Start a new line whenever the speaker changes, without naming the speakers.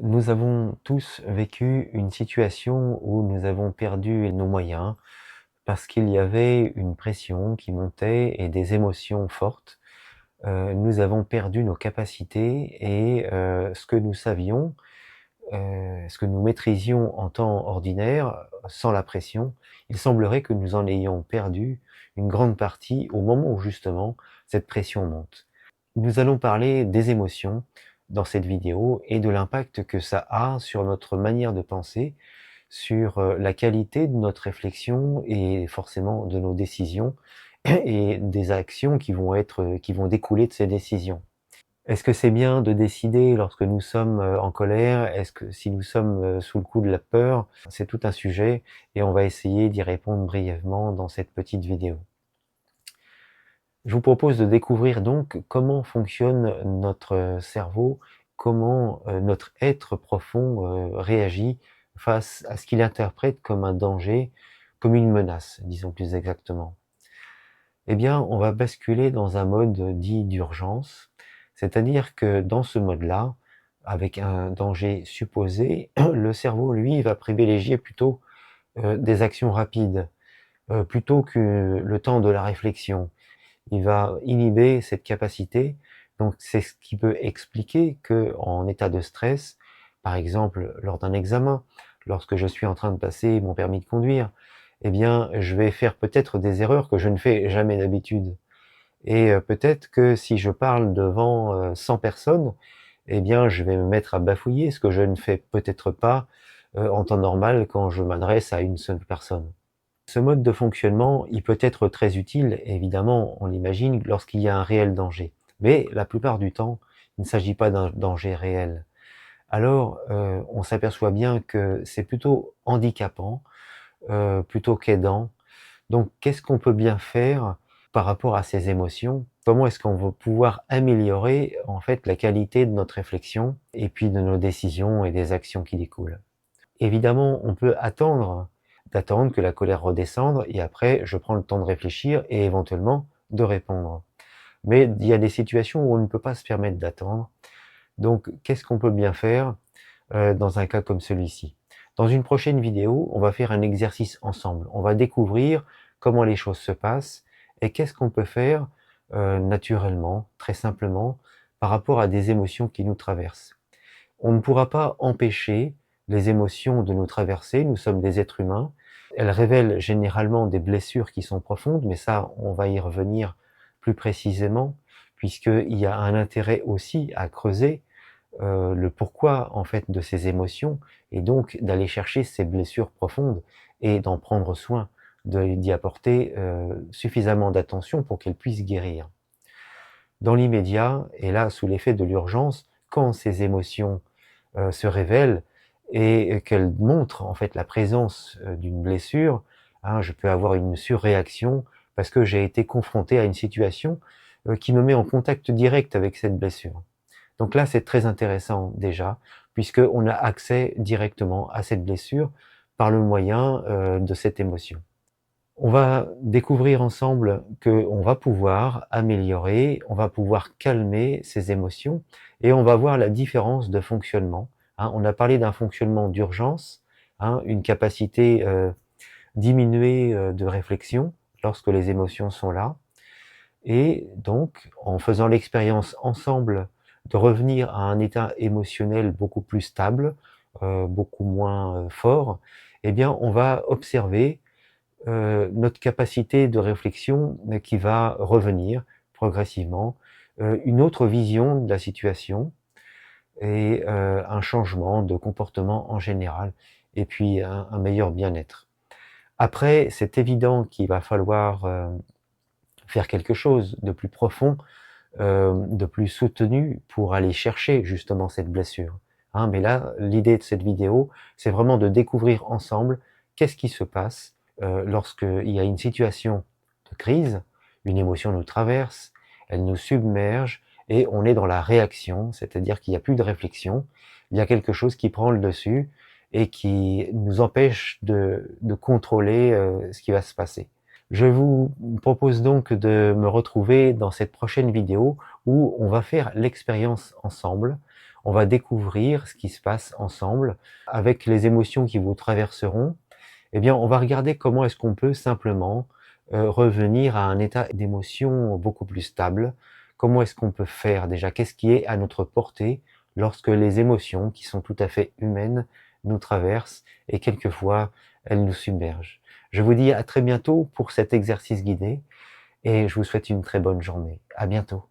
Nous avons tous vécu une situation où nous avons perdu nos moyens parce qu'il y avait une pression qui montait et des émotions fortes. Nous avons perdu nos capacités et ce que nous savions, ce que nous maîtrisions en temps ordinaire, sans la pression, il semblerait que nous en ayons perdu une grande partie au moment où justement cette pression monte. Nous allons parler des émotions dans cette vidéo et de l'impact que ça a sur notre manière de penser, sur la qualité de notre réflexion et forcément de nos décisions et des actions qui vont découler de ces décisions. Est-ce que c'est bien de décider lorsque nous sommes en colère? Est-ce que si nous sommes sous le coup de la peur? C'est tout un sujet et on va essayer d'y répondre brièvement dans cette petite vidéo. Je vous propose de découvrir donc comment fonctionne notre cerveau, comment notre être profond réagit face à ce qu'il interprète comme un danger, comme une menace, disons plus exactement. Eh bien, on va basculer dans un mode dit d'urgence, c'est-à-dire que dans ce mode-là, avec un danger supposé, le cerveau, lui, va privilégier plutôt des actions rapides, plutôt que le temps de la réflexion. Il va inhiber cette capacité. Donc c'est ce qui peut expliquer que en état de stress, par exemple lors d'un examen, lorsque je suis en train de passer mon permis de conduire, eh bien je vais faire peut-être des erreurs que je ne fais jamais d'habitude. Et peut-être que si je parle devant 100 personnes, eh bien je vais me mettre à bafouiller, ce que je ne fais peut-être pas en temps normal quand je m'adresse à une seule personne. Ce mode de fonctionnement, il peut être très utile, évidemment, on l'imagine, lorsqu'il y a un réel danger. Mais la plupart du temps, il ne s'agit pas d'un danger réel. Alors, on s'aperçoit bien que c'est plutôt handicapant, plutôt qu'aidant. Donc, qu'est-ce qu'on peut bien faire par rapport à ces émotions? Comment est-ce qu'on va pouvoir améliorer, en fait, la qualité de notre réflexion et puis de nos décisions et des actions qui découlent? Évidemment, on peut d'attendre que la colère redescende et après je prends le temps de réfléchir et éventuellement de répondre. Mais il y a des situations où on ne peut pas se permettre d'attendre. Donc qu'est-ce qu'on peut bien faire dans un cas comme celui-ci? Dans une prochaine vidéo, on va faire un exercice ensemble. On va découvrir comment les choses se passent et qu'est-ce qu'on peut faire naturellement, très simplement, par rapport à des émotions qui nous traversent. On ne pourra pas empêcher les émotions de nous traverser, nous sommes des êtres humains. Elles révèlent généralement des blessures qui sont profondes, mais ça, on va y revenir plus précisément, puisqu'il y a un intérêt aussi à creuser le pourquoi en fait de ces émotions, et donc d'aller chercher ces blessures profondes et d'en prendre soin, d'y apporter suffisamment d'attention pour qu'elles puissent guérir. Dans l'immédiat, et là sous l'effet de l'urgence, quand ces émotions se révèle et qu'elle montre en fait la présence d'une blessure, hein, je peux avoir une surréaction parce que j'ai été confronté à une situation qui me met en contact direct avec cette blessure. Donc là, c'est très intéressant déjà, puisqu'on a accès directement à cette blessure par le moyen de cette émotion. On va découvrir ensemble qu'on va pouvoir améliorer, on va pouvoir calmer ces émotions et on va voir la différence de fonctionnement. Hein. On a parlé d'un fonctionnement d'urgence, hein, une capacité diminuée de réflexion lorsque les émotions sont là. Et donc, en faisant l'expérience ensemble de revenir à un état émotionnel beaucoup plus stable, beaucoup moins fort, eh bien, on va observer notre capacité de réflexion qui va revenir progressivement, une autre vision de la situation et un changement de comportement en général et puis un meilleur bien-être. Après, c'est évident qu'il va falloir faire quelque chose de plus profond, de plus soutenu pour aller chercher justement cette blessure. Hein, mais là, l'idée de cette vidéo, c'est vraiment de découvrir ensemble qu'est-ce qui se passe lorsqu'il y a une situation de crise, une émotion nous traverse, elle nous submerge et on est dans la réaction, c'est-à-dire qu'il n'y a plus de réflexion, il y a quelque chose qui prend le dessus et qui nous empêche de contrôler ce qui va se passer. Je vous propose donc de me retrouver dans cette prochaine vidéo où on va faire l'expérience ensemble. on va découvrir ce qui se passe ensemble avec les émotions qui vous traverseront. Eh bien, on va regarder comment est-ce qu'on peut simplement revenir à un état d'émotion beaucoup plus stable. Comment est-ce qu'on peut faire déjà? Qu'est-ce qui est à notre portée lorsque les émotions, qui sont tout à fait humaines, nous traversent et quelquefois elles nous submergent. Je vous dis à très bientôt pour cet exercice guidé et je vous souhaite une très bonne journée. À bientôt.